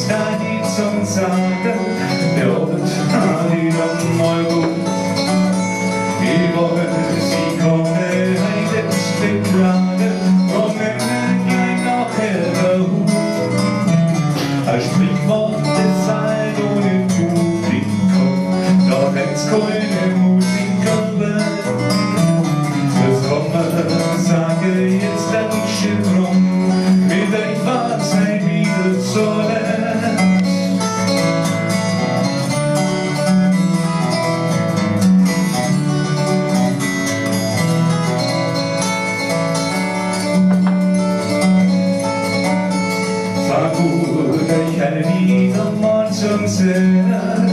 jetzt da die zum Sagen, der Ort hat die mal gut. Ich wollte sie kommen, heides beklagen, und wenn gleich nachher Hut. Ein Sprichwort, das sei ohne Publikum, da hätt's keine Musiker. Das Kommen sage jetzt ein bisschen rum, mit euch war's ein wieder so leid. Fahr gut euch wieder mal zum Sinn.